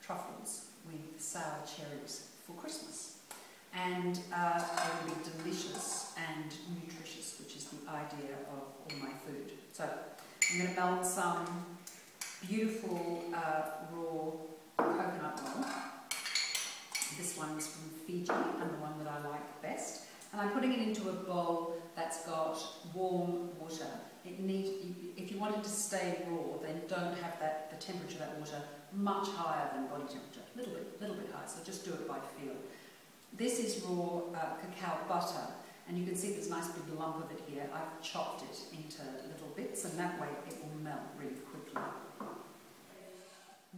truffles with sour cherries for Christmas. And they will be delicious and nutritious, which is the idea of all my food. So I'm going to melt some beautiful raw coconut oil. This one's from Fiji and the one that I like best. And I'm putting it into a bowl that's got warm water. If you want it to stay raw, then don't have the temperature of that water much higher than body temperature. A little bit higher, so just do it by feel. This is raw cacao butter, and you can see this nice big lump of it here. I've chopped it into little bits, and that way it will melt really quickly.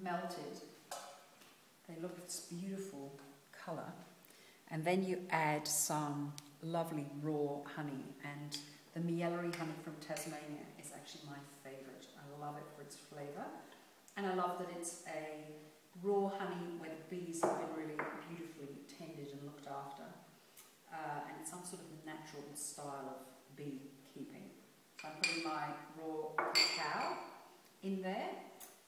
Melted. They look this beautiful colour. And then you add some lovely raw honey, and the Miellery honey from Tasmania is actually my favourite. I love it for its flavour, and I love that it's a raw honey where the bees have been really beautifully tended and looked after, and it's some sort of natural style of beekeeping. So I'm putting my raw cacao in there,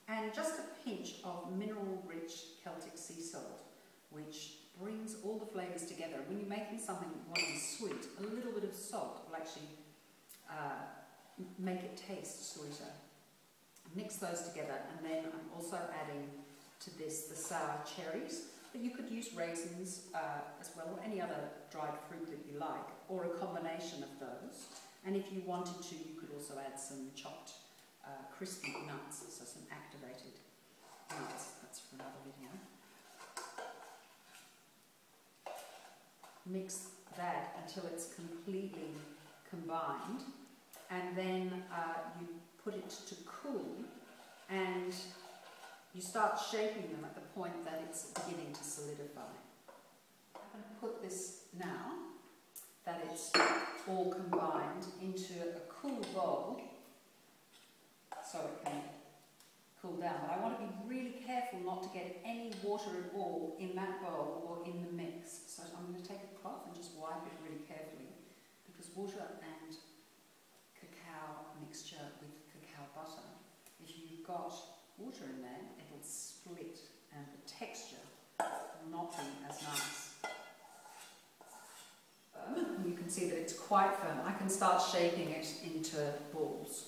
and just a pinch of mineral-rich Celtic sea salt, which brings all the flavours together. When you're making something you want to be sweet, a little bit of salt will actually make it taste sweeter. Mix those together, and then I'm also adding to this the sour cherries, but you could use raisins as well, or any other dried fruit that you like, or a combination of those. And if you wanted to, you could also add some chopped crispy nuts, so some activated nuts. That's for another video. Mix that until it's completely combined, and then you put it to cool, and you start shaping them at the point that it's beginning to solidify. I'm going to put this now that it's all combined into a cool bowl so it can cool down. But I want to be really careful not to get any water at all in that bowl or in the mix. So I'm going to take a cloth and just wipe it really carefully, because water and cacao mixture with cacao butter, if you've got water in there, it'll split and the texture will not be as nice. You can see that it's quite firm. I can start shaping it into balls.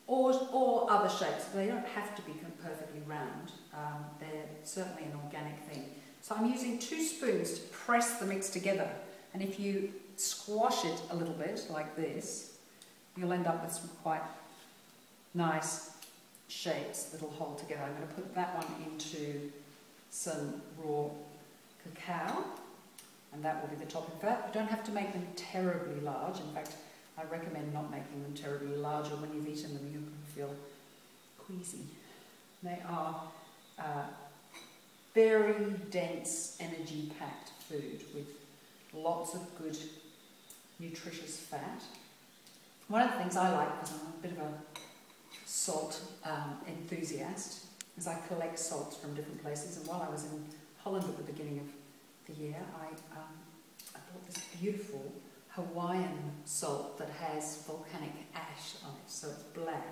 Or other shapes. They don't have to be perfectly round. They're certainly an organic thing. So I'm using 2 spoons to press the mix together. And if you squash it a little bit, like this, you'll end up with some quite nice shapes that'll hold together. I'm going to put that one into some raw cacao, and that will be the topping for that. You don't have to make them terribly large. In fact, I recommend not making them terribly large, or when you've eaten them you can feel queasy. They are very dense, energy-packed food with lots of good, nutritious fat. One of the things I like, because I'm a bit of a salt enthusiast, is I collect salts from different places. And while I was in Holland at the beginning of the year, I bought this beautiful Hawaiian salt that has volcanic ash on it, so it's black.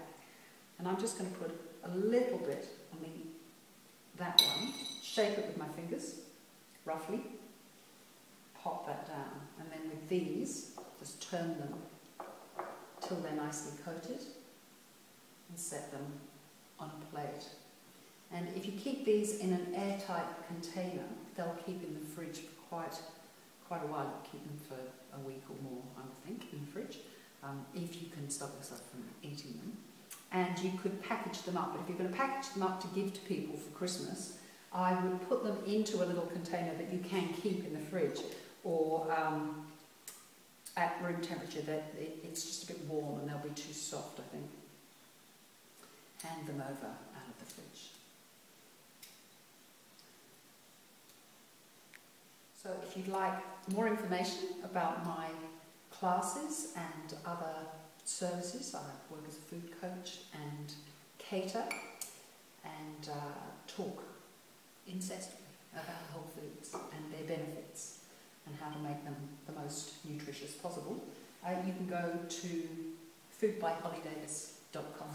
And I'm just going to put a little bit on that one, shape it with my fingers, roughly, pop that down, and then with these, just turn them till they're nicely coated, and set them on a plate. And if you keep these in an airtight container, they'll keep in the fridge for quite a while. Keep them for a week or more, I would think, in the fridge, if you can stop yourself from eating them. And you could package them up, but if you're going to package them up to give to people for Christmas, I would put them into a little container that you can keep in the fridge, or at room temperature. That it's just a bit warm and they'll be too soft, I think. Hand them over out of the fridge. So if you'd like more information about my classes and other services, I work as a food coach and cater and talk incessantly about whole foods and their benefits and how to make them the most nutritious possible. You can go to foodbyhollydavis.com.